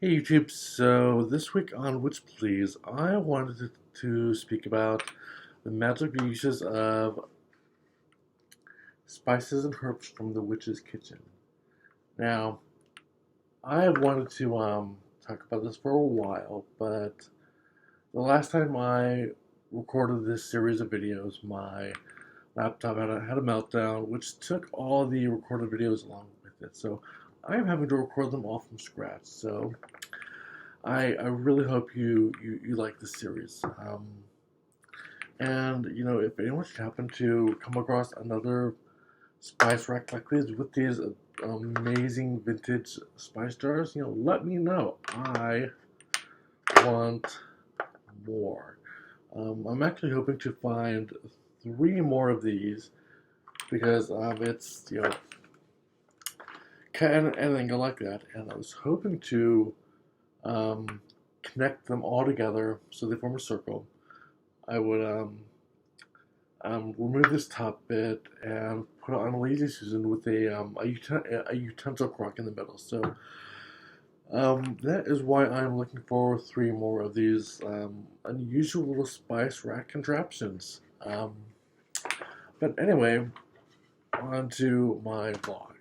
Hey YouTube, so this week on Witch Please, I wanted to speak about the magical uses of spices and herbs from the witch's kitchen. Now, I have wanted to talk about this for a while, but the last time I recorded this series of videos, my laptop had a meltdown, which took all the recorded videos along with it. So I am having to record them all from scratch. So I really hope you like this series. And if anyone should happen to come across another spice rack like this with these amazing vintage spice jars, let me know. I want more. I'm actually hoping to find 3 more of these because it's and then go like that. And I was hoping to connect them all together so they form a circle. I would remove this top bit and put it on a Lazy Susan with a utensil crock in the middle. So that is why I'm looking for 3 more of these unusual little spice rack contraptions. But anyway, on to my vlog.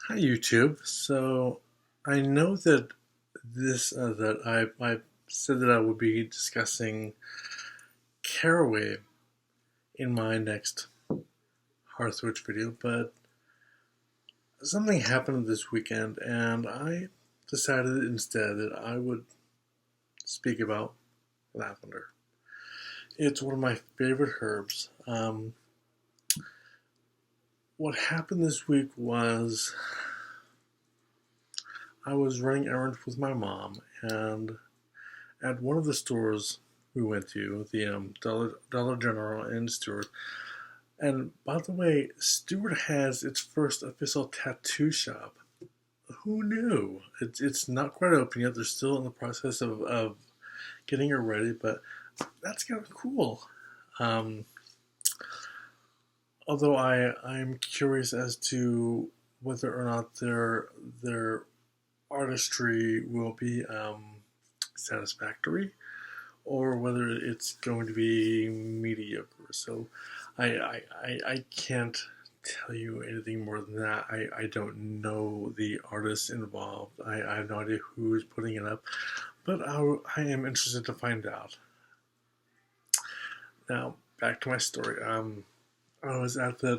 Hi YouTube. So I know that I said that I would be discussing caraway in my next Hearth Witch video, but something happened this weekend, and I decided instead that I would speak about lavender. It's one of my favorite herbs. What happened this week was I was running errands with my mom, and at one of the stores we went to, the Dollar General in Stewart. And by the way, Stewart has its first official tattoo shop. Who knew? It's not quite open yet. They're still in the process of getting it ready, but that's kind of cool. Although I'm curious as to whether or not their artistry will be satisfactory, or whether it's going to be mediocre. So I can't tell you anything more than that. I don't know the artists involved. I have no idea who's putting it up, but I am interested to find out. Now, back to my story. I was at the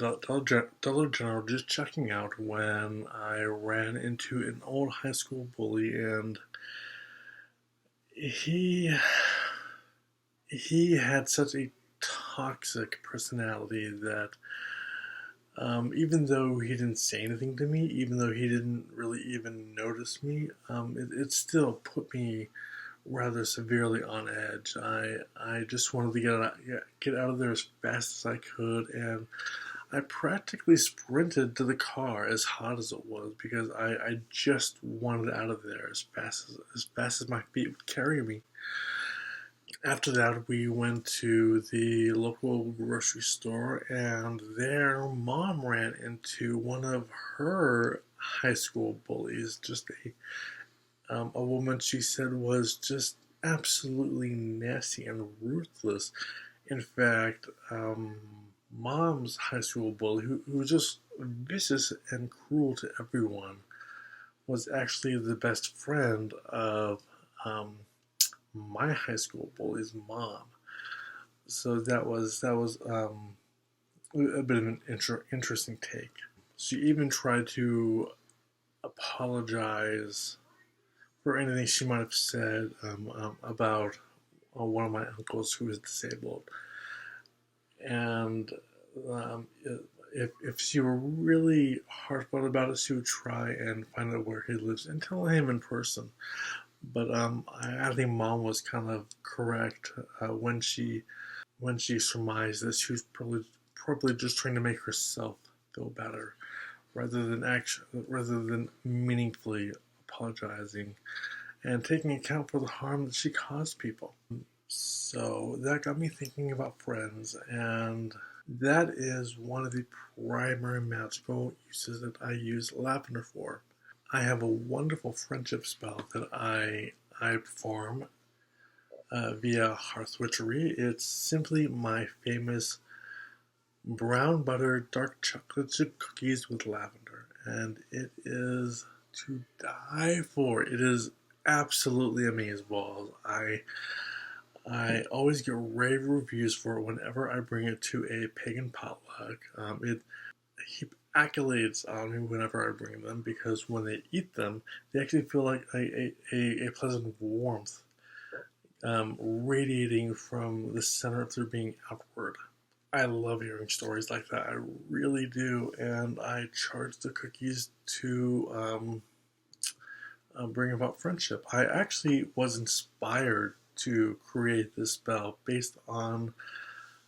Dollar General just checking out when I ran into an old high school bully, and he had such a toxic personality that even though he didn't say anything to me, even though he didn't really even notice me, it still put me rather severely on edge. I just wanted to get out of there as fast as I could, and I practically sprinted to the car as hot as it was because I just wanted out of there as fast as my feet would carry me. After that, we went to the local grocery store, and their mom ran into one of her high school bullies. Just a woman she said was just absolutely nasty and ruthless. In fact, mom's high school bully, who was just vicious and cruel to everyone, was actually the best friend of my high school bully's mom. So that was a bit of an interesting take. She even tried to apologize for anything she might have said about one of my uncles who is disabled. And if she were really heartfelt about it, she would try and find out where he lives and tell him in person. But I think Mom was kind of correct when she surmised that she was probably just trying to make herself feel better, rather than meaningfully apologizing and taking account for the harm that she caused people. So that got me thinking about friends, and that is one of the primary magical uses that I use lavender for. I have a wonderful friendship spell that I perform via Hearth Witchery. It's simply my famous brown butter dark chocolate chip cookies with lavender, and it is to die for. It is absolutely amazing. I always get rave reviews for it whenever I bring it to a pagan potluck. It heap accolades on me whenever I bring them, because when they eat them, they actually feel like a pleasant warmth radiating from the center of their being outward. I love hearing stories like that. I really do, and I charge the cookies to bring about friendship. I actually was inspired to create this spell based on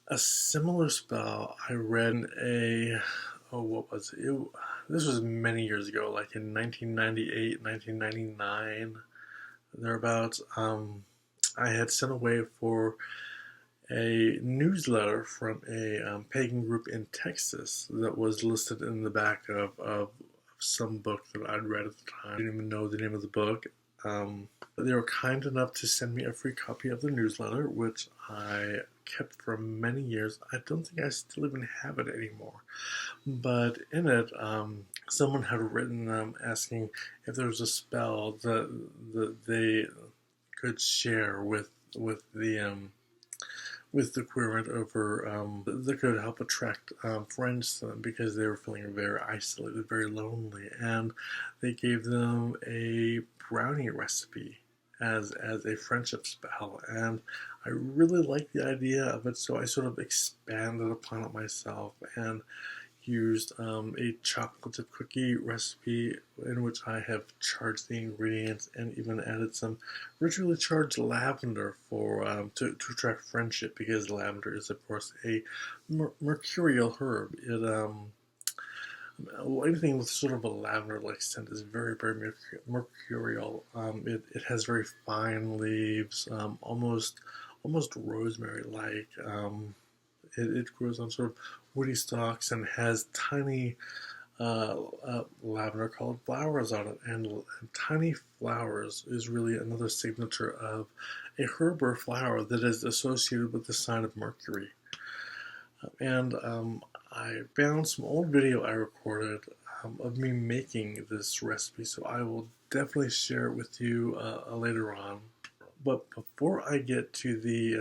a similar spell I read in what was it? This was many years ago, like in 1998, 1999, thereabouts. I had sent away for a newsletter from a pagan group in Texas that was listed in the back of some book that I'd read at the time. I didn't even know the name of the book. They were kind enough to send me a free copy of the newsletter, which I kept for many years. I don't think I still even have it anymore. But in it, someone had written asking if there was a spell that they could share with the querent over that could help attract friends to them, because they were feeling very isolated, very lonely, and they gave them a brownie recipe as a friendship spell, and I really liked the idea of it, so I sort of expanded upon it myself and used a chocolate chip cookie recipe in which I have charged the ingredients and even added some ritually charged lavender for to attract friendship, because lavender is of course a mercurial herb. Anything with sort of a lavender-like scent is very mercurial. It has very fine leaves, almost rosemary-like. It grows on sort of woody stalks and has tiny lavender colored flowers on it, and tiny flowers is really another signature of a herb or flower that is associated with the sign of Mercury. And I found some old video I recorded of me making this recipe, so I will definitely share it with you later on. But before I get to the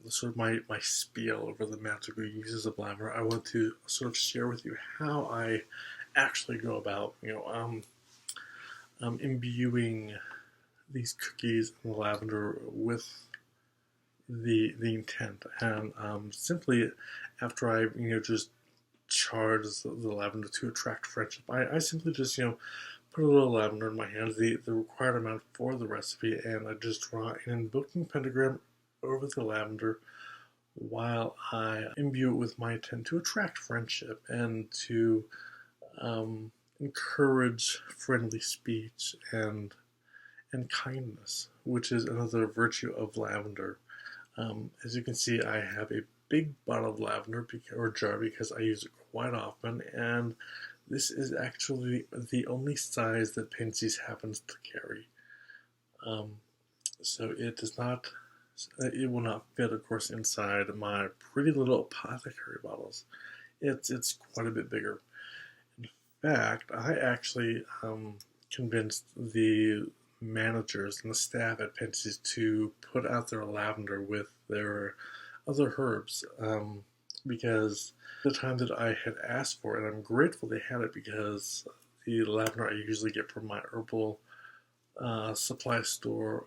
sort of my spiel over the magical uses of lavender, I want to sort of share with you how I actually go about, imbuing these cookies and lavender with the intent. And simply after I just charge the lavender to attract friendship, I simply just put a little lavender in my hands, the required amount for the recipe, and I just draw an invoking pentagram over the lavender while I imbue it with my intent to attract friendship and to encourage friendly speech and kindness, which is another virtue of lavender. As you can see, I have a big bottle of lavender or jar because I use it quite often, and this is actually the only size that Pinsies happens to carry. So it does not, it will not fit, of course, inside my pretty little apothecary bottles. It's quite a bit bigger. In fact, I actually convinced the managers and the staff at Pinsies to put out their lavender with their other herbs, because the time that I had asked for it, I'm grateful they had it, because the lavender I usually get from my herbal supply store,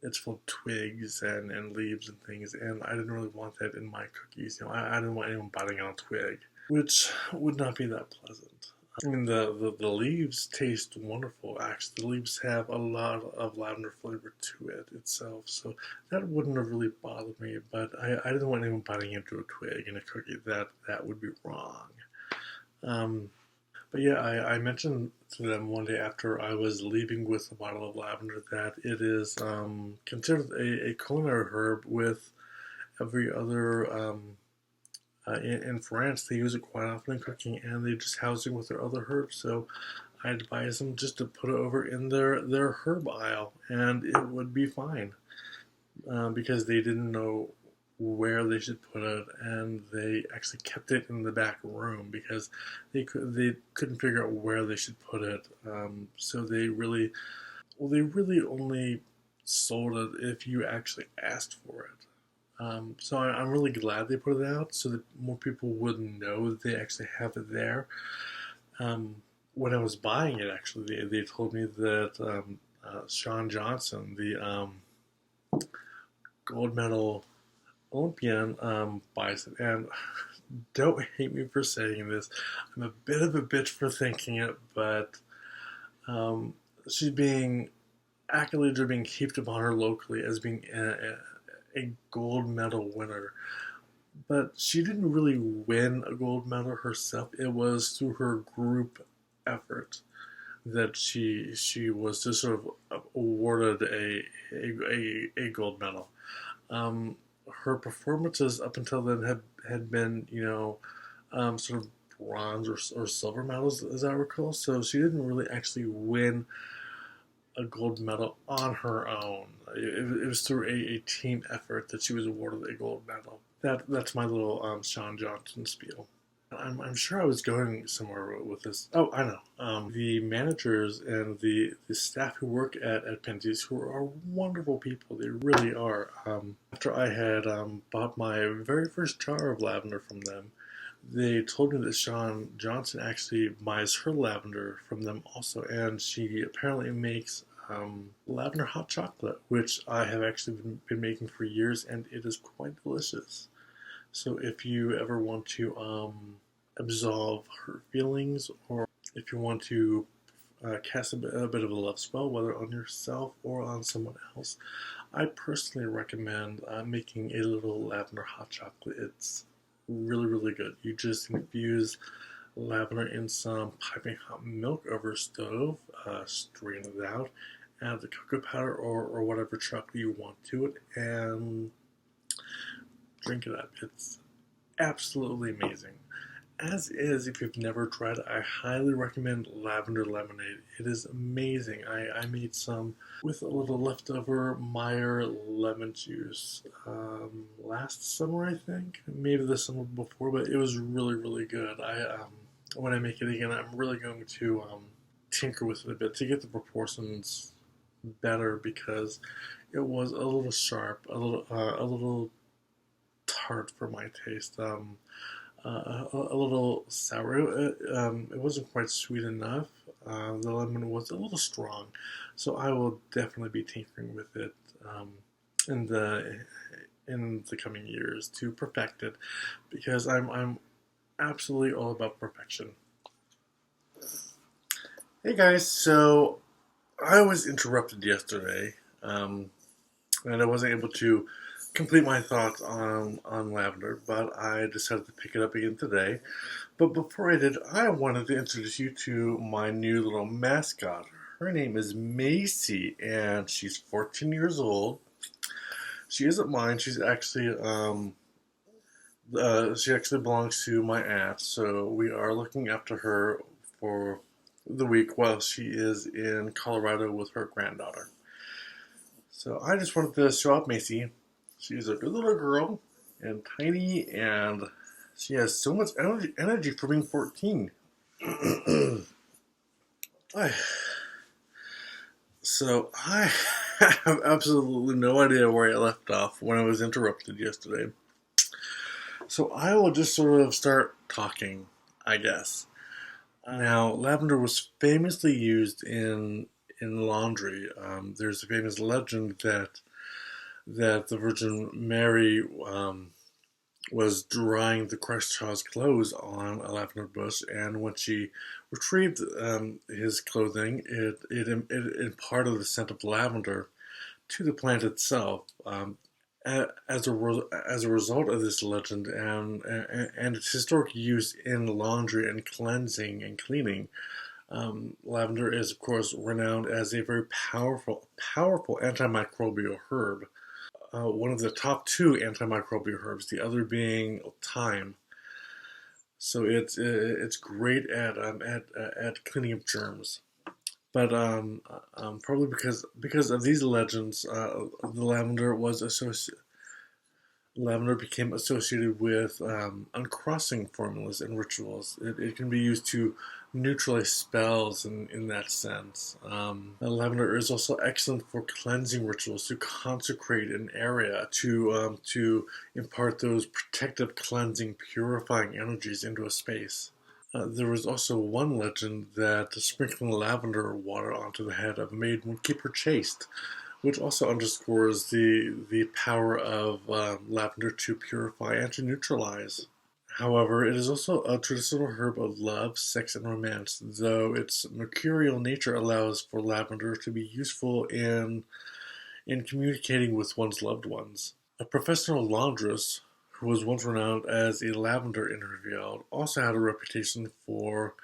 it's full of twigs and leaves and things, and I didn't really want that in my cookies. I didn't want anyone biting on a twig, which would not be that pleasant. I mean, the leaves taste wonderful. Actually, the leaves have a lot of lavender flavor to it itself, so that wouldn't have really bothered me. But I didn't want anyone biting into a twig in a cookie. That would be wrong. Um, but yeah, I mentioned to them one day after I was leaving with a bottle of lavender that it is considered a culinary herb with every other. In France, they use it quite often in cooking, and they just house it with their other herbs. So I advise them just to put it over in their herb aisle, and it would be fine because they didn't know where they should put it, and they actually kept it in the back room because they couldn't figure out where they should put it. So they really only sold it if you actually asked for it. So I'm really glad they put it out so that more people would know that they actually have it there. Um, when I was buying it, actually, they told me that Sean Johnson, the gold medal Olympian, buys it. And don't hate me for saying this. I'm a bit of a bitch for thinking it, but um, she's being accolades are being heaped upon her locally as being a gold medal winner. But she didn't really win a gold medal herself. It was through her group effort that she was just sort of awarded a gold medal. Um, Her performances up until then had been sort of bronze or silver medals as I recall. So she didn't really actually win a gold medal on her own. It was through a team effort that she was awarded a gold medal. That's my little Sean Johnson spiel. I'm sure I was going somewhere with this. Oh, I know. The managers and the staff who work at Penzies, who are wonderful people, they really are. After I had bought my very first jar of lavender from them, they told me that Sean Johnson actually buys her lavender from them also, and she apparently makes lavender hot chocolate, which I have actually been making for years, and it is quite delicious. So if you ever want to absolve her feelings, or if you want to cast a bit of a love spell, whether on yourself or on someone else, I personally recommend making a little lavender hot chocolate. It's really, really good. You just infuse lavender in some piping hot milk over a stove, strain it out, add the cocoa powder or whatever chocolate you want to it, and drink it up. It's absolutely amazing. As is, if you've never tried it, I highly recommend lavender lemonade. It is amazing. I made some with a little leftover Meyer lemon juice last summer, I think. Maybe the summer before, but it was really, really good. When I make it again, I'm really going to tinker with it a bit to get the proportions better because it was a little sharp, a little tart for my taste. A little sour. It wasn't quite sweet enough. The lemon was a little strong, so I will definitely be tinkering with it in the coming years to perfect it, because I'm absolutely all about perfection. Hey guys, so I was interrupted yesterday, and I wasn't able to complete my thoughts on lavender, but I decided to pick it up again today. But before I did, I wanted to introduce you to my new little mascot. Her name is Macy, and she's 14 years old. She isn't mine. She actually belongs to my aunt, so we are looking after her for the week while she is in Colorado with her granddaughter. So I just wanted to show off Macy. She's a good little girl and tiny, and she has so much energy for being 14. So I have absolutely no idea where I left off when I was interrupted yesterday. So I will just sort of start talking, I guess. Now, lavender was famously used in laundry. There's a famous legend that the Virgin Mary was drying the Christ child's clothes on a lavender bush, and when she retrieved his clothing, it imparted the scent of lavender to the plant itself. As a result of this legend and its historic use in laundry and cleansing and cleaning, lavender is, of course, renowned as a very powerful antimicrobial herb. One of the top two antimicrobial herbs, the other being thyme. So it's great at cleaning up germs. But probably because of these legends, the lavender became associated with uncrossing formulas and rituals. It can be used to neutralize spells in that sense. Lavender is also excellent for cleansing rituals, to consecrate an area, to impart those protective, cleansing, purifying energies into a space. There was also one legend that sprinkling lavender water onto the head of a maiden would keep her chaste, which also underscores the power of lavender to purify and to neutralize. However, it is also a traditional herb of love, sex, and romance, though its mercurial nature allows for lavender to be useful in communicating with one's loved ones. A professional laundress, who was once renowned as a lavender interviewed, also had a reputation for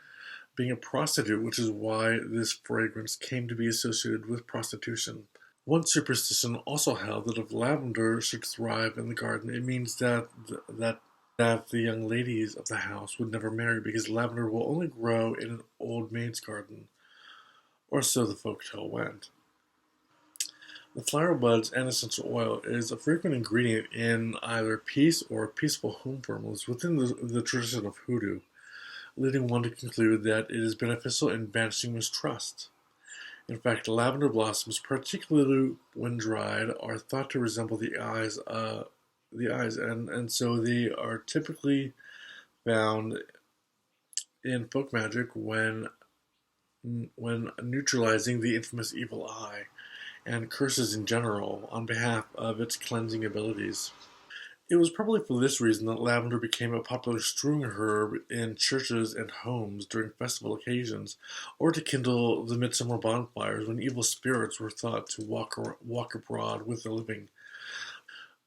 being a prostitute, which is why this fragrance came to be associated with prostitution. One superstition also held that if lavender should thrive in the garden, it means that the young ladies of the house would never marry, because lavender will only grow in an old maid's garden, or so the folktale went. The flower buds and essential oil is a frequent ingredient in either peace or peaceful home formulas within the tradition of hoodoo, leading one to conclude that it is beneficial in banishing mistrust. In fact, lavender blossoms, particularly when dried, are thought to resemble the eyes, and so they are typically found in folk magic when neutralizing the infamous evil eye and curses in general on behalf of its cleansing abilities. It was probably for this reason that lavender became a popular strewing herb in churches and homes during festival occasions, or to kindle the midsummer bonfires when evil spirits were thought to walk abroad with the living.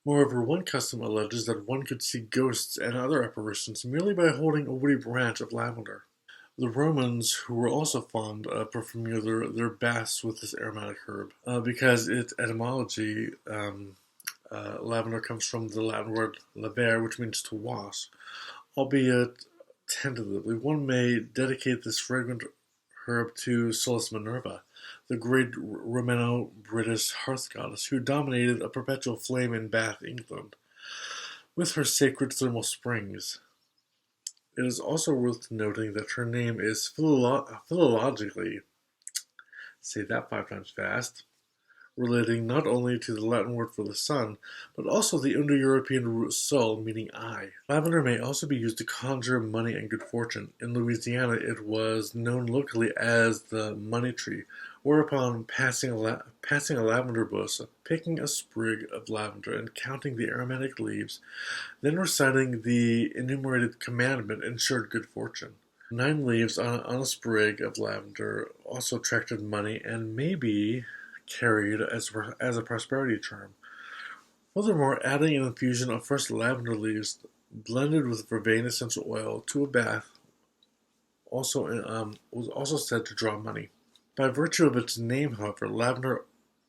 Moreover, one custom alleges that one could see ghosts and other apparitions merely by holding a woody branch of lavender. The Romans, who were also fond of perfuming their baths with this aromatic herb, because its etymology, lavender comes from the Latin word lavare, which means to wash. Albeit tentatively, one may dedicate this fragrant herb to Solis Minerva, the great Romano-British hearth goddess who dominated a perpetual flame in Bath, England, with her sacred thermal springs. It is also worth noting that her name is philologically, say that 5 times fast, relating not only to the Latin word for the sun, but also the Indo-European root sol, meaning eye. Lavender may also be used to conjure money and good fortune. In Louisiana, it was known locally as the money tree, whereupon passing a lavender bush, picking a sprig of lavender and counting the aromatic leaves, then reciting the enumerated commandment ensured good fortune. 9 leaves on a sprig of lavender also attracted money and may be carried as a prosperity charm. Furthermore, adding an infusion of fresh lavender leaves blended with vervain essential oil to a bath was also said to draw money. By virtue of its name, however, lavender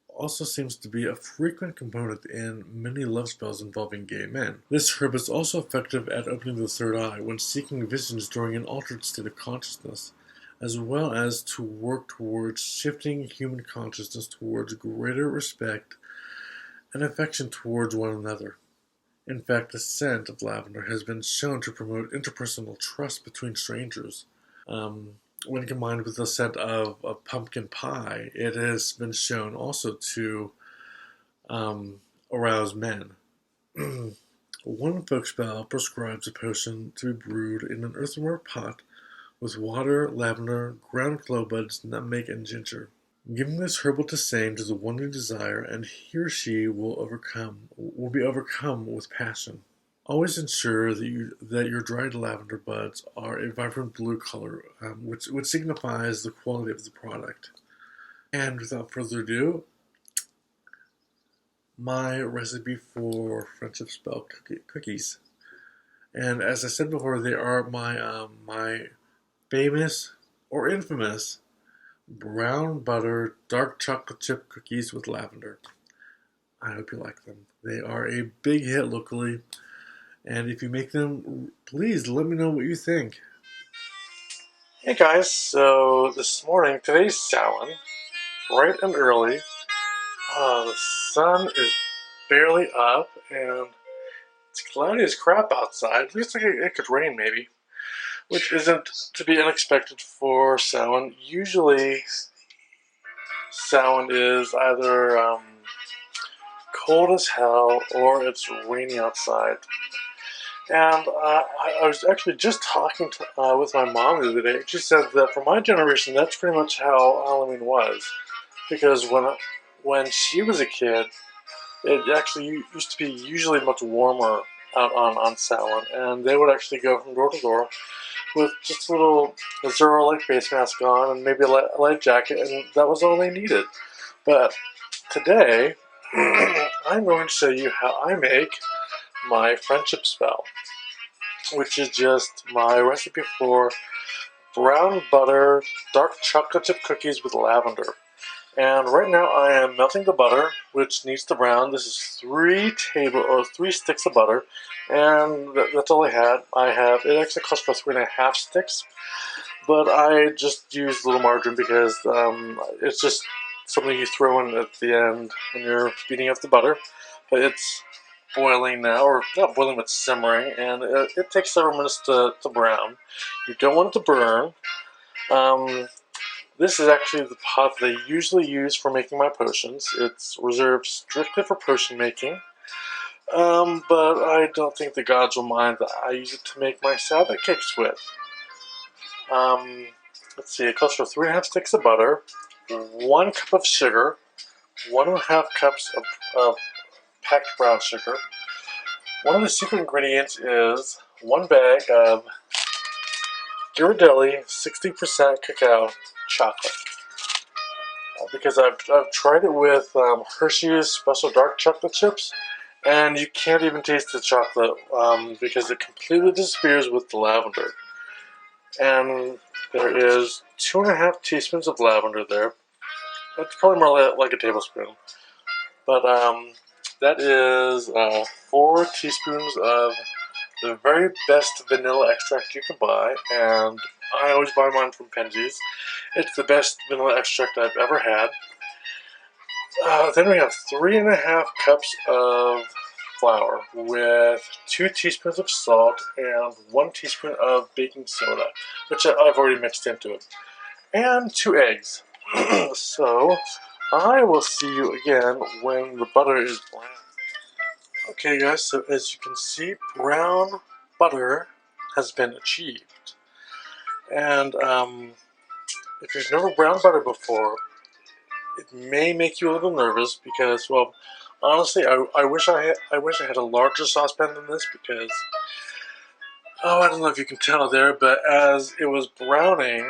also seems to be a frequent component in many love spells involving gay men. This herb is also effective at opening the third eye when seeking visions during an altered state of consciousness, as well as to work towards shifting human consciousness towards greater respect and affection towards one another. In fact, the scent of lavender has been shown to promote interpersonal trust between strangers. When combined with the scent of pumpkin pie, it has been shown also to arouse men. One folk spell prescribes a potion to be brewed in an earthenware pot with water, lavender, ground clove buds, nutmeg, and ginger. Giving this herbal tisane to the one you desire, and he or she will be overcome with passion. Always ensure that your dried lavender buds are a vibrant blue color, which signifies the quality of the product. And without further ado, my recipe for friendship spell cookies. And as I said before, they are my famous or infamous brown butter dark chocolate chip cookies with lavender. I hope you like them. They are a big hit locally, and if you make them, please let me know what you think. Hey guys, so this morning, today's Samhain, bright and early. The sun is barely up, and it's cloudy as crap outside. Looks like it could rain maybe, which isn't to be unexpected for Samhain. Usually, Samhain is either cold as hell or it's raining outside. And I was actually just talking with my mom the other day. She said that for my generation, that's pretty much how Halloween was. Because when she was a kid, it actually used to be usually much warmer out on Samhain. And they would actually go from door to door with just a little Zorro-like face mask on and maybe a light jacket, and that was all they needed. But today, I'm going to show you how I make my friendship spell, which is just my recipe for brown butter dark chocolate chip cookies with lavender. And right now I am melting the butter, which needs to brown. This is 3 sticks of butter, and that's all I had. It actually cost for 3.5 sticks, but I just used a little margarine because it's just something you throw in at the end when you're beating up the butter. But it's boiling now, or not boiling, but simmering, and it takes several minutes to brown. You don't want it to burn. This is actually the pot that I usually use for making my potions. It's reserved strictly for potion making. But I don't think the gods will mind that I use it to make my Sabbath cakes with. Let's see, it calls for 3.5 sticks of butter, 1 cup of sugar, 1.5 cups of packed brown sugar. One of the secret ingredients is 1 bag of Ghirardelli 60% cacao chocolate. Because I've tried it with Hershey's special dark chocolate chips, and you can't even taste the chocolate because it completely disappears with the lavender. And there is 2.5 teaspoons of lavender there. That's probably more like a tablespoon. But that is 4 teaspoons of the very best vanilla extract you can buy, and I always buy mine from Penzies. It's the best vanilla extract I've ever had. Then we have 3.5 cups of flour with 2 teaspoons of salt and 1 teaspoon of baking soda, which I've already mixed into it, and 2 eggs. So I will see you again when the butter is brown. Okay guys, so as you can see, brown butter has been achieved. And if you've never browned butter before, it may make you a little nervous because, well, honestly, I wish I had a larger saucepan than this because, oh, I don't know if you can tell there, but as it was browning,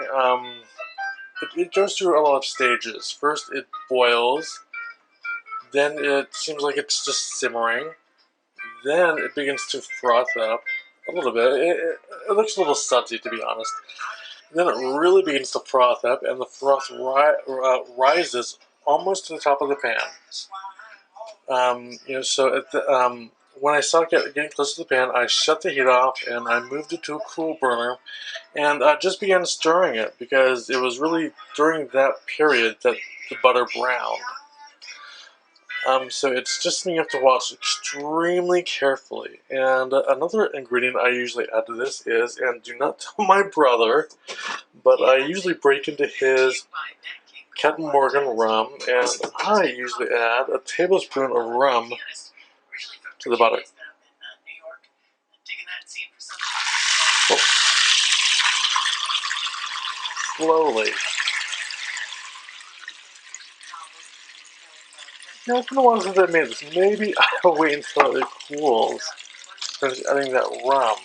it goes through a lot of stages. First, it boils. Then it seems like it's just simmering. Then it begins to froth up a little bit. It looks a little sudsy, to be honest. Then it really begins to froth up, and the froth rises almost to the top of the pan. So when I saw it getting close to the pan, I shut the heat off and I moved it to a cool burner, and I just began stirring it because it was really during that period that the butter browned. So it's just something you have to watch extremely carefully. And another ingredient I usually add to this is, and do not tell my brother, but I usually break into his Captain Morgan rum, and I usually add a tablespoon of rum to the butter. Oh. Slowly. It's been a while since I made this. Maybe I'll wait until it cools finish adding that rum.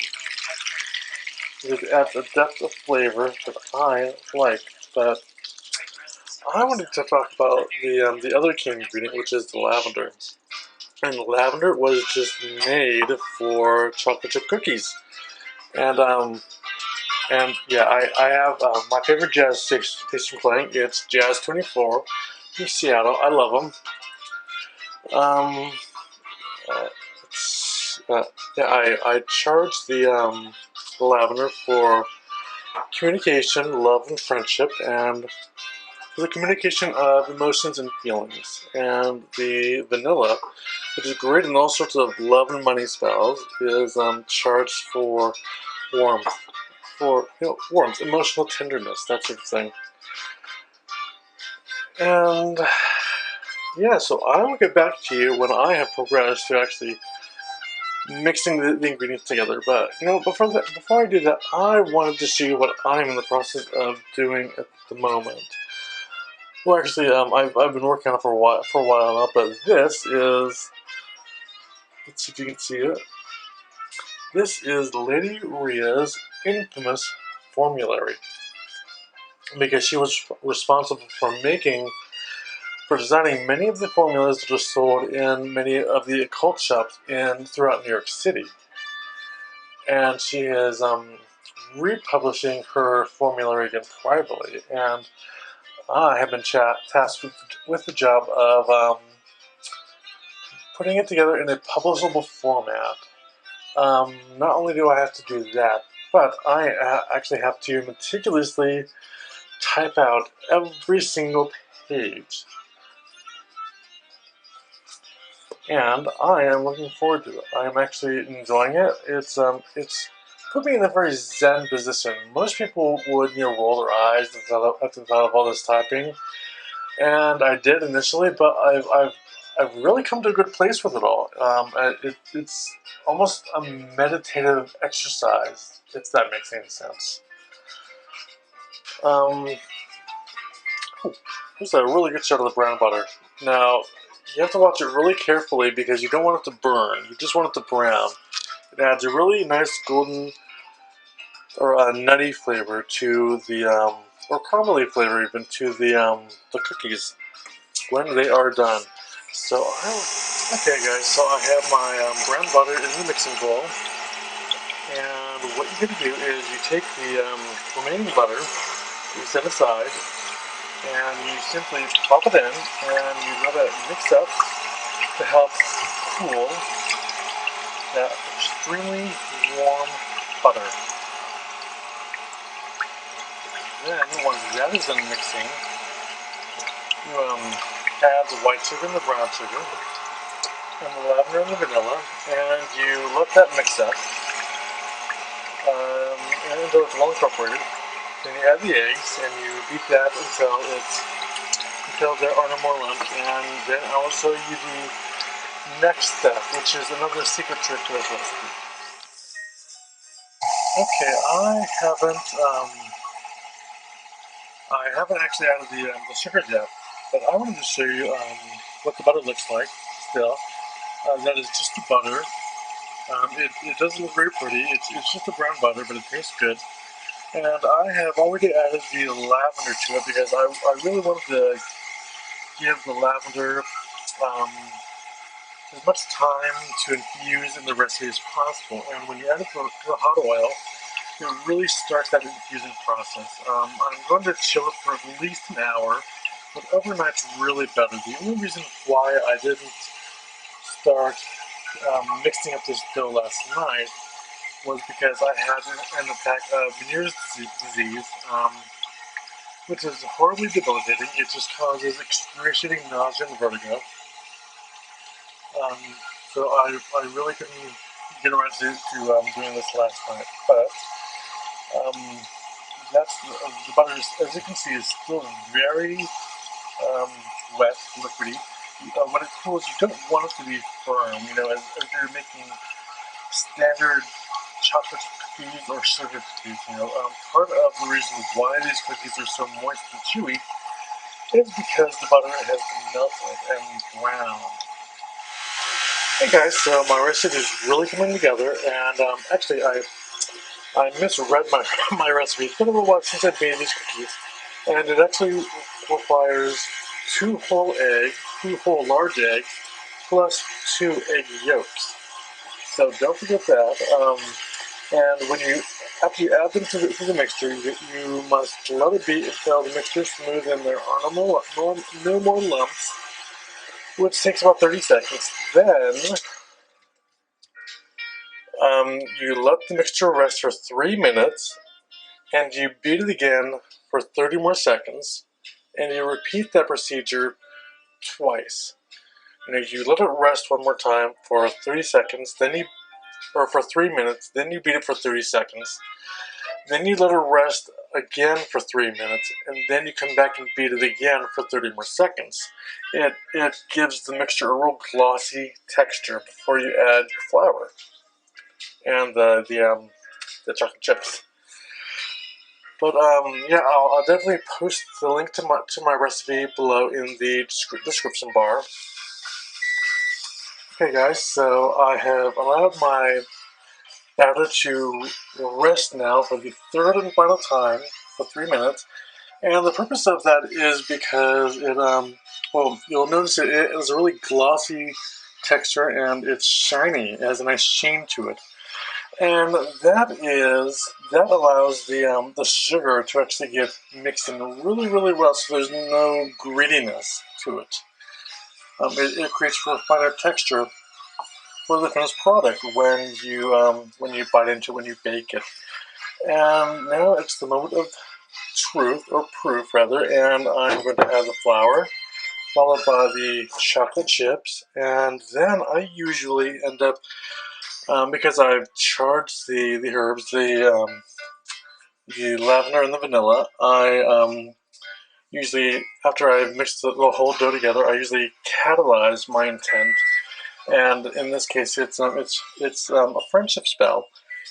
It adds a depth of flavor that I like. But I wanted to talk about the other key ingredient, which is the lavender. And lavender was just made for chocolate chip cookies. And yeah, I have my favorite jazz station playing. It's Jazz 24 from Seattle. I love them. Um, uh, yeah, I charge the lavender for communication, love, and friendship, and for the communication of emotions and feelings. And the vanilla, which is great in all sorts of love and money spells, is charged for warmth, warmth, emotional tenderness, that sort of thing. And yeah, so I will get back to you when I have progressed to actually mixing the ingredients together. But before I do that, I wanted to show you what I'm in the process of doing at the moment. Well, actually, I've been working on it for a while now. But this is, let's see if you can see it. This is Lady Rhea's infamous formulary, because she was responsible for designing many of the formulas that are sold in many of the occult shops throughout New York City. And she is republishing her formulary again privately. And I have been tasked with the job of putting it together in a publishable format. Not only do I have to do that, but I actually have to meticulously type out every single page. And I am looking forward to it. I am actually enjoying it. It's put me in a very zen position. Most people would roll their eyes at the thought of all this typing, and I did initially, but I've really come to a good place with it all. It's almost a meditative exercise, if that makes any sense. Here's a really good shot of the brown butter. Now, you have to watch it really carefully because you don't want it to burn. You just want it to brown. It adds a really nice golden or a nutty flavor to or caramely flavor even to the cookies when they are done. So, okay guys, so I have my brown butter in the mixing bowl. And what you're going to do is you take the remaining butter, you set aside, and you simply pop it in and you let it mix up to help cool that extremely warm butter. Then, once that is done mixing, you add the white sugar and the brown sugar, and the lavender and the vanilla, and you let that mix up until it's well incorporated. Then you add the eggs and you beat that until there are no more lumps. And then I will show you the next step, which is another secret trick to this recipe. Okay, I haven't actually added the sugar yet, but I wanted to show you what the butter looks like. Still, that is just the butter. It doesn't look very pretty. It's just a brown butter, but it tastes good. And I have already added the lavender to it because I really wanted to give the lavender as much time to infuse in the recipe as possible. And when you add it to the hot oil, it really starts that infusing process. I'm going to chill it for at least an hour, but overnight's really better. The only reason why I didn't start mixing up this dough last night was because I had an attack of Meniere's disease, which is horribly debilitating. It just causes excruciating nausea and vertigo. So I really couldn't get around to doing this last night. But the butter, as you can see, is still very wet, liquidy. When it cools, you don't want it to be firm. As you're making standard chocolate cookies or sugar cookies. Part of the reason why these cookies are so moist and chewy is because the butter has been melted and browned. Hey guys, so my recipe is really coming together, and actually I misread my my recipe. It's been a little while since I made these cookies, and it actually requires 2 large eggs, plus 2 egg yolks. So don't forget that. And when you after you add them to the mixture, you must let it beat until the mixture is smooth and there are no more lumps, which takes about 30 seconds. Then you let the mixture rest for 3 minutes, and you beat it again for 30 more seconds, and you repeat that procedure twice. You let it rest one more time for 30 seconds, or for 3 minutes, then you beat it for 30 seconds, then you let it rest again for 3 minutes, and then you come back and beat it again for 30 more seconds. It gives the mixture a real glossy texture before you add your flour and the chocolate chips. But yeah, I'll definitely post the link to my recipe below in the description bar. Okay, guys, so I have allowed my batter to rest now for the third and final time for 3 minutes, and the purpose of that is because it well, you'll notice it has a really glossy texture and it's shiny. It has a nice sheen to it. And that allows the sugar to actually get mixed in really well, so there's no grittiness to it. It creates a finer texture for the finished product when you bite into it, when you bake it. And now it's the moment of truth, or proof rather, and I'm going to add the flour, followed by the chocolate chips, and then I usually end up, because I've charged the herbs, the lavender and the vanilla, I usually, after I've mixed the whole dough together, I usually catalyze my intent, and in this case, it's a friendship spell.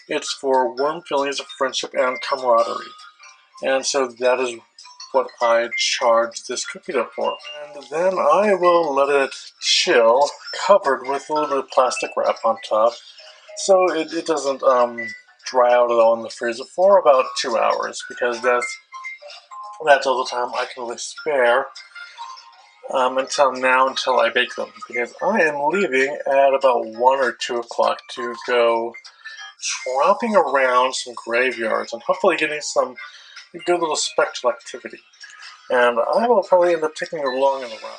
It's for warm feelings of friendship and camaraderie, and so that is what I charge this cookie dough for. And then I will let it chill, covered with a little bit of plastic wrap on top, so it doesn't dry out at all in the freezer for about 2 hours, because that's all the time I can really spare until I bake them, because I am leaving at about 1 or 2 o'clock to go tromping around some graveyards and hopefully getting some good little spectral activity. And I will probably end up taking it along in the run.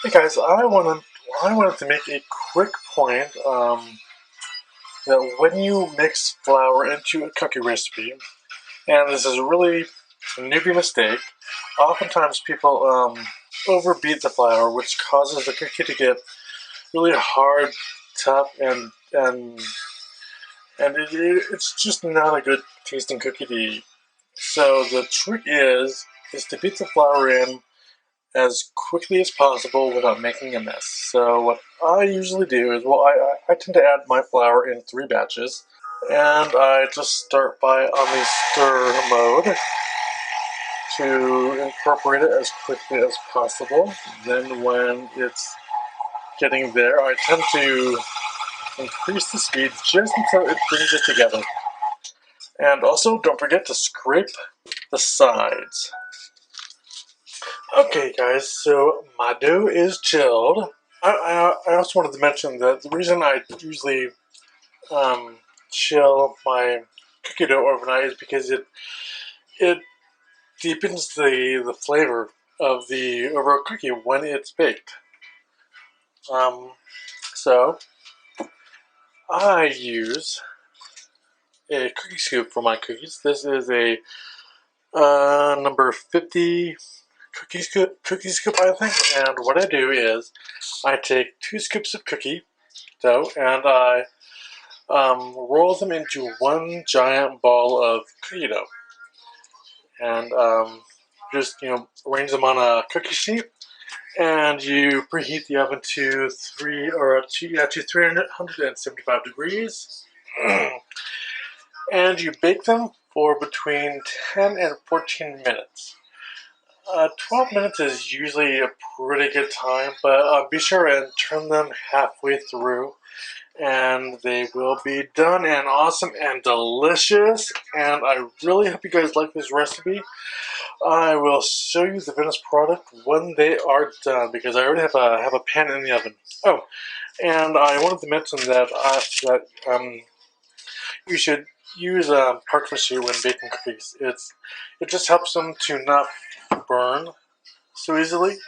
Hey guys, I wanted to make a quick point that when you mix flour into a cookie recipe, and this is a really newbie mistake, oftentimes people overbeat the flour, which causes the cookie to get really hard, tough, and it's just not a good tasting cookie to eat. So the trick is to beat the flour in as quickly as possible without making a mess. So what I usually do is, well, I tend to add my flour in 3 batches, and I just start by on the stir mode to incorporate it as quickly as possible. Then when it's getting there, I tend to increase the speed just until it brings it together. And also, don't forget to scrape the sides. Okay, guys, so my dough is chilled. I also wanted to mention that the reason I usually chill my cookie dough overnight is because it deepens the flavor of the overall cookie when it's baked. So I use a cookie scoop for my cookies. This is a number 50 cookie scoop, I think. And what I do is I take 2 scoops of cookie dough and I roll them into one giant ball of cookie dough, and just arrange them on a cookie sheet, and you preheat the oven to 375 degrees, and you bake them for between 10 and 14 minutes. 12 minutes is usually a pretty good time, but be sure and turn them halfway through, and they will be done and awesome and delicious. And I really hope you guys like this recipe. I will show you the finished product when they are done because I already have a pan in the oven. Oh, and I wanted to mention that you should use Hearth Witchery when baking cookies. It just helps them to not burn so easily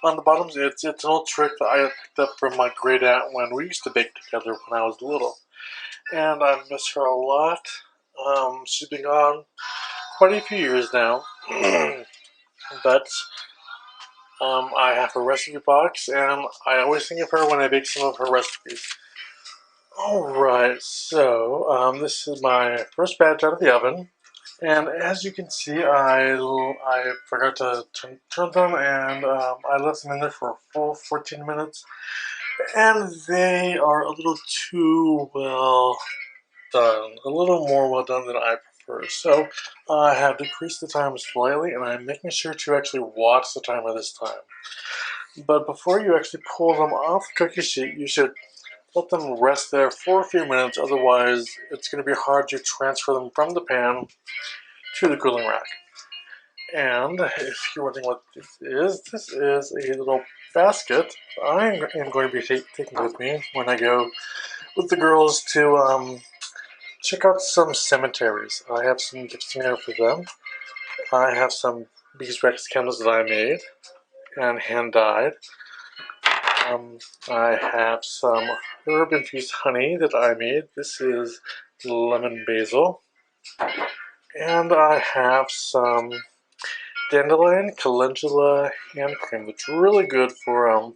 on the bottoms. It's an old trick that I picked up from my great aunt when we used to bake together when I was little, and I miss her a lot. She's been gone quite a few years now, but I have her recipe box, and I always think of her when I bake some of her recipes. Alright, so this is my first batch out of the oven, and as you can see, I forgot to turn them, and I left them in there for a full 14 minutes, and they are a little too well done, a little more well done than I prefer. So I have decreased the time slightly, and I'm making sure to actually watch the timer this time. But before you actually pull them off the cookie sheet, you should let them rest there for a few minutes, otherwise it's going to be hard to transfer them from the pan to the cooling rack. And if you're wondering what this is a little basket I am going to be taking with me when I go with the girls to check out some cemeteries. I have some gifts in there for them. I have some beeswax candles that I made and hand dyed. I have some herb-infused honey that I made. This is lemon basil. And I have some dandelion, calendula hand cream. That's really good for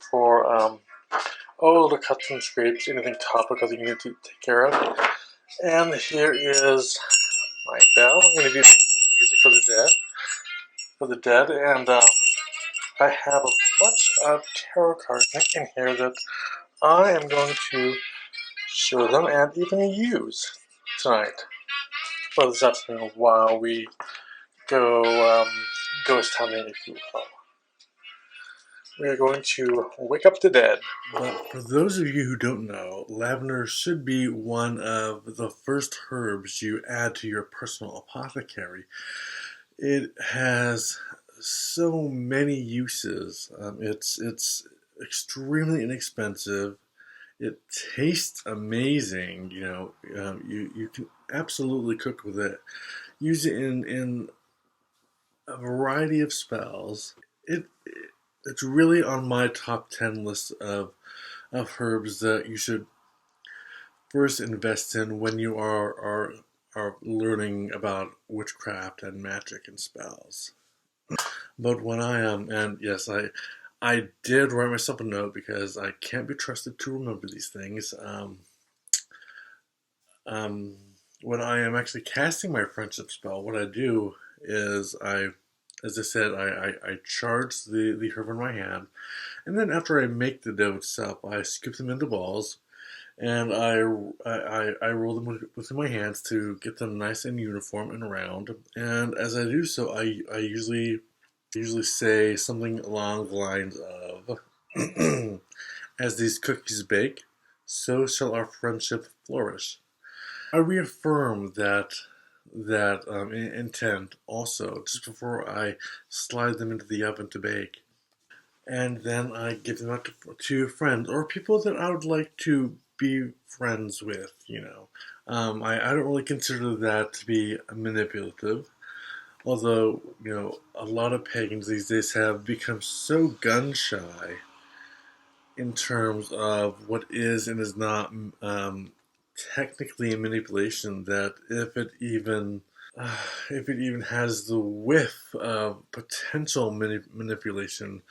the cuts and scrapes, anything topical that you need to take care of. And here is my bell. I'm going to be making the music for the dead, and I have a bunch of tarot cards in here that I am going to show them and even use tonight. Well, this afternoon while we go ghost hunting, if you will. We are going to wake up the dead. But for those of you who don't know, lavender should be one of the first herbs you add to your personal apothecary. It has so many uses. It's extremely inexpensive. It tastes amazing. You can absolutely cook with it. Use it in a variety of spells. It's really on my top 10 list of herbs that you should first invest in when you are learning about witchcraft and magic and spells. But when I am, and yes, I did write myself a note because I can't be trusted to remember these things. When I am actually casting my friendship spell, what I do is as I said, I charge the herb in my hand, and then after I make the dough itself, I scoop them into balls, and I roll them within my hands to get them nice and uniform and round. And as I do so, I usually say something along the lines of, "As these cookies bake, so shall our friendship flourish." I reaffirm that intent also just before I slide them into the oven to bake. And then I give them out to friends or people that I would like to be friends with, I don't really consider that to be manipulative. Although, a lot of pagans these days have become so gun shy in terms of what is and is not technically a manipulation that if it even has the whiff of potential manipulation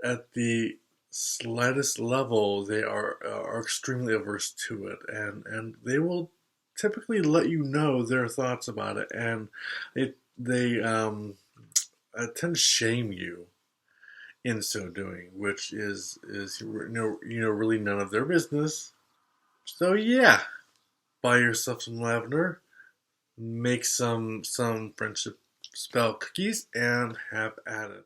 at the slightest level, they are extremely averse to it, and they will typically let you know their thoughts about it, and they tend to shame you in so doing, which is really none of their business. So yeah, buy yourself some lavender, make some friendship spell cookies and have at it.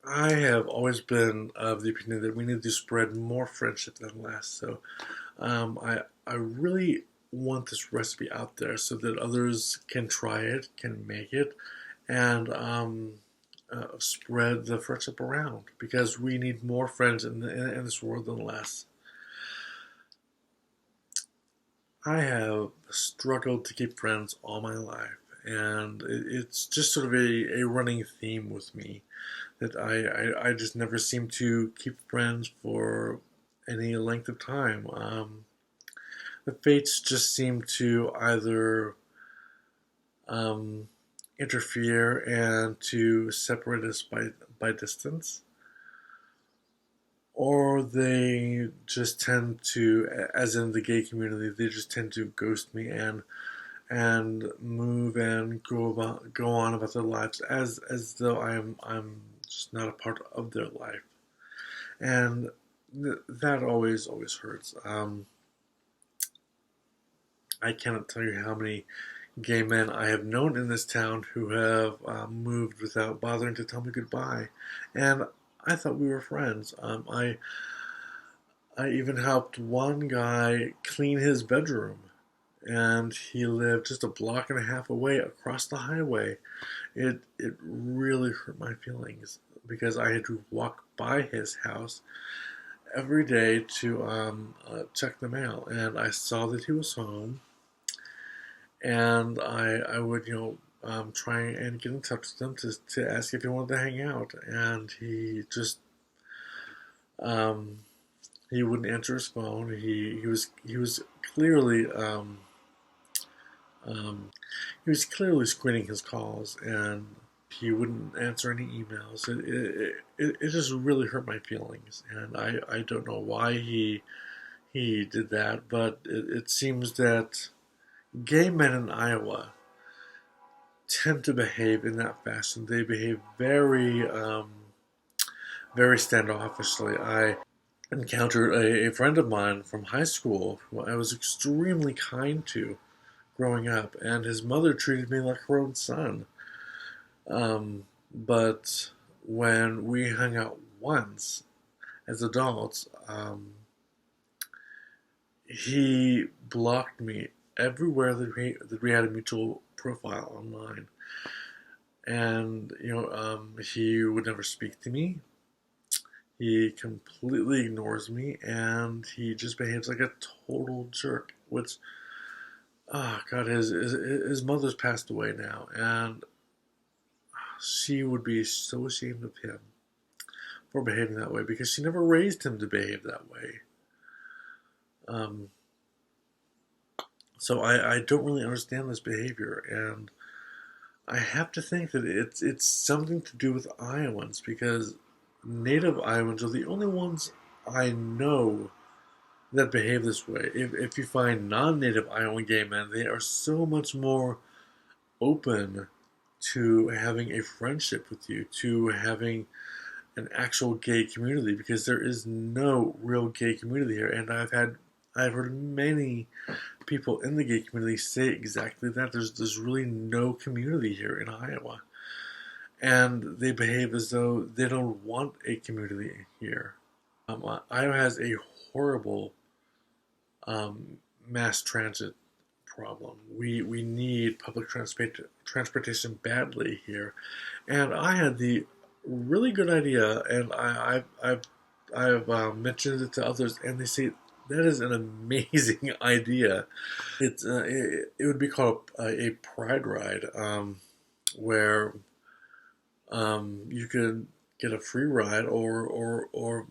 I have always been of the opinion that we need to spread more friendship than less. So I really want this recipe out there so that others can try it, can make it, and spread the friendship around because we need more friends in this world than less. I have struggled to keep friends all my life, and it's just sort of a running theme with me that I just never seem to keep friends for any length of time. The fates just seem to either um, interfere and to separate us by distance, or they just tend to, as in the gay community, they just tend to ghost me and move and go on about their lives as though I'm just not a part of their life, and that always hurts. I cannot tell you how many gay men I have known in this town who have moved without bothering to tell me goodbye, and I thought we were friends. I even helped one guy clean his bedroom, and he lived just a block and a half away across the highway. It really hurt my feelings because I had to walk by his house every day to check the mail, and I saw that he was home, and I would try and get in touch with him to ask if he wanted to hang out, and um, he wouldn't answer his phone. He was clearly um, he was clearly screening his calls, and he wouldn't answer any emails. It just really hurt my feelings, and I don't know why he did that, but it seems that gay men in Iowa tend to behave in that fashion. They behave very standoffishly. I encountered a friend of mine from high school who I was extremely kind to growing up, and his mother treated me like her own son. But when we hung out once as adults, he blocked me everywhere that we had a mutual profile online, and he would never speak to me. He completely ignores me, and he just behaves like a total jerk. Which, oh God, his mother's passed away now, and she would be so ashamed of him for behaving that way because she never raised him to behave that way. Um, so I don't really understand this behavior, and I have to think that it's something to do with Iowans because native Iowans are the only ones I know that behave this way. If you find non-native Iowan gay men, they are so much more open to having a friendship with you, to having an actual gay community, because there is no real gay community here. And I've heard many people in the gay community say exactly that. There's really no community here in Iowa, and they behave as though they don't want a community here. Iowa has a horrible mass transit problem. We need public transportation badly here, and I had the really good idea, and I've mentioned it to others, and they say that is an amazing idea. It would be called a pride ride, where you could get a free ride or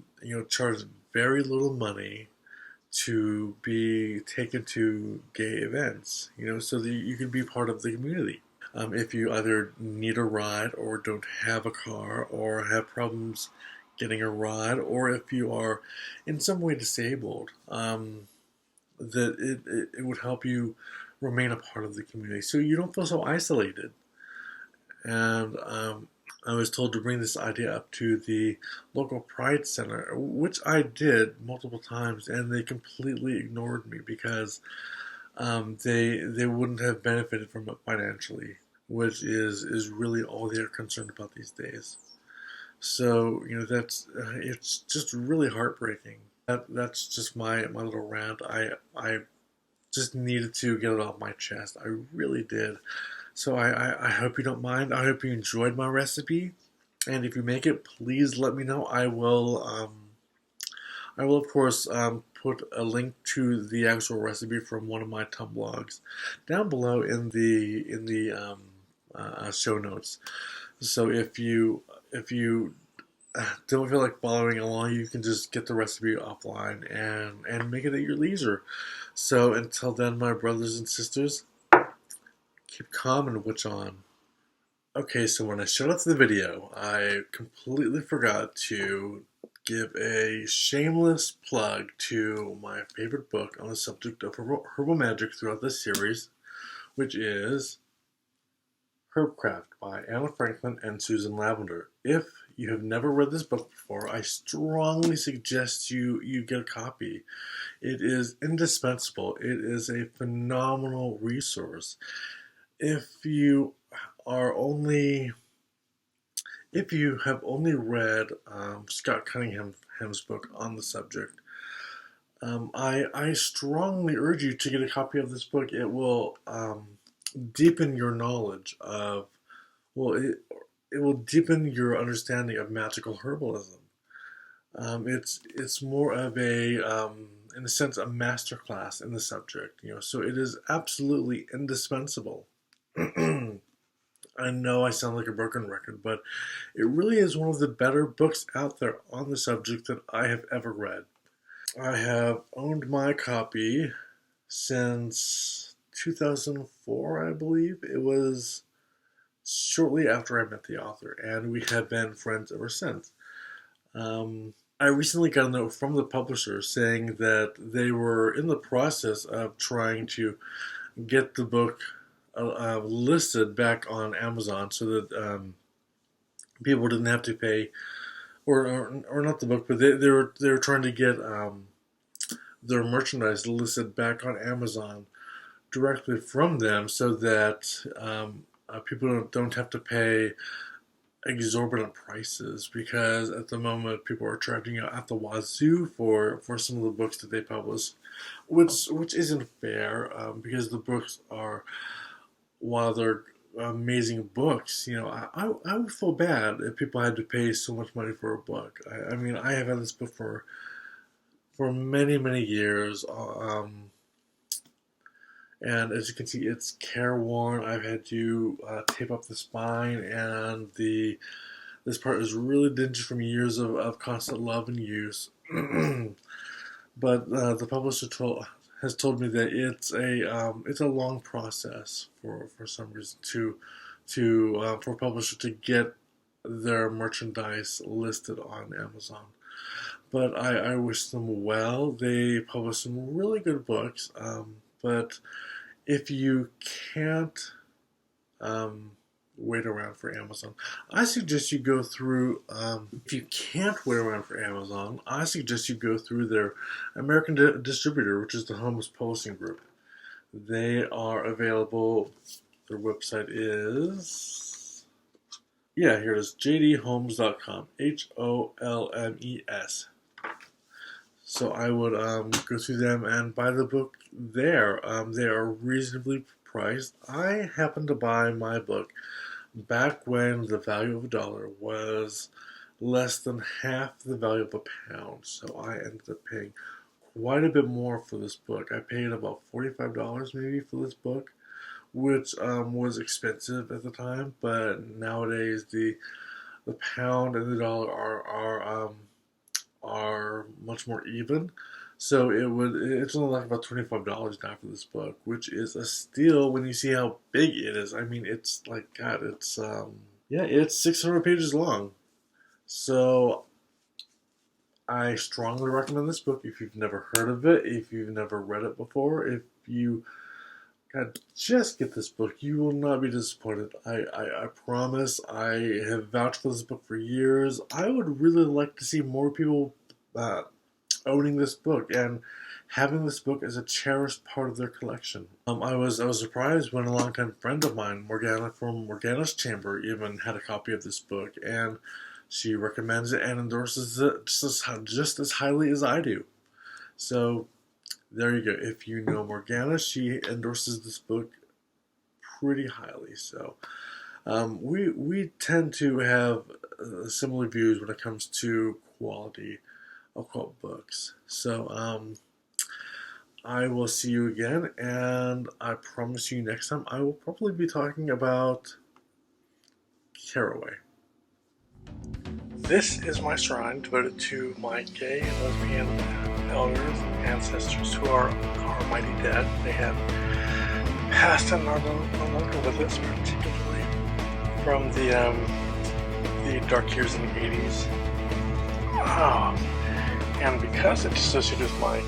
charge very little money to be taken to gay events, so that you can be part of the community. If you either need a ride or don't have a car or have problems getting a ride, or if you are in some way disabled, that it would help you remain a part of the community so you don't feel so isolated. And I was told to bring this idea up to the local Pride Center, which I did multiple times, and they completely ignored me because they wouldn't have benefited from it financially. which is really all they're concerned about these days. So that's it's just really heartbreaking. That's just my little rant. I just needed to get it off my chest. I really did. So I hope you don't mind. I hope you enjoyed my recipe. And if you make it, please let me know. I will of course put a link to the actual recipe from one of my Tumblr blogs down below in the show notes. So if you don't feel like following along, you can just get the recipe offline and make it at your leisure. So until then, my brothers and sisters, keep calm and witch on. Okay, so when I showed up to the video, I completely forgot to give a shameless plug to my favorite book on the subject of herbal magic throughout this series, which is Herbcraft by Anna Franklin and Susan Lavender. If you have never read this book before, I strongly suggest you get a copy. It is indispensable. It is a phenomenal resource. If you are only if you have only read Scott Cunningham's book on the subject, I strongly urge you to get a copy of this book. It will deepen your knowledge of, well, it will deepen your understanding of magical herbalism. It's more of in a sense, a masterclass in the subject. So it is absolutely indispensable. I know I sound like a broken record, but it really is one of the better books out there on the subject that I have ever read. I have owned my copy since 2004, I believe. It was shortly after I met the author, and we have been friends ever since. I recently got a note from the publisher saying that they were in the process of trying to get the book listed back on Amazon so that people didn't have to pay, or not the book, but they were trying to get their merchandise listed back on Amazon directly from them, so that people don't have to pay exorbitant prices, because at the moment people are charging out at the wazoo for some of the books that they publish, which isn't fair, because the books are, while they're amazing books, I would feel bad if people had to pay so much money for a book. I mean, I have had this book for many years, and as you can see, it's careworn. I've had to tape up the spine, and this part is really dingy from years of constant love and use. But the publisher has told me that it's a long process for some reason for a publisher to get their merchandise listed on Amazon. But I wish them well. They publish some really good books. But if you can't wait around for Amazon, I suggest you go through, if you can't wait around for Amazon, I suggest you go through their American distributor, which is the Holmes Publishing Group. They are available. Their website is, here it is, jdholmes.com, HOLMES. So I would go through them and buy the book there. They are reasonably priced. I happened to buy my book back when the value of $1 was less than half the value of £1. So I ended up paying quite a bit more for this book. I paid about $45 maybe for this book, which was expensive at the time. But nowadays the pound and the dollar are much more even. So it's only like about $25 now for this book, which is a steal when you see how big it is. I mean, it's like, God, it's 600 pages long. So I strongly recommend this book if you've never heard of it, if you've never read it before. If you just get this book, you will not be disappointed. I promise. I have vouched for this book for years. I would really like to see more people owning this book and having this book as a cherished part of their collection. I was surprised when a longtime friend of mine, Morgana from Morgana's Chamber, even had a copy of this book, and she recommends it and endorses it just as highly as I do. So there you go. If you know Morgana, she endorses this book pretty highly. So we tend to have similar views when it comes to quality occult books. So I will see you again, and I promise you next time I will probably be talking about Caraway. This is my shrine devoted to my gay and lesbian elders and ancestors who are mighty dead. They have passed and are no longer with us, particularly from the dark years in the 80s. And because it's associated with my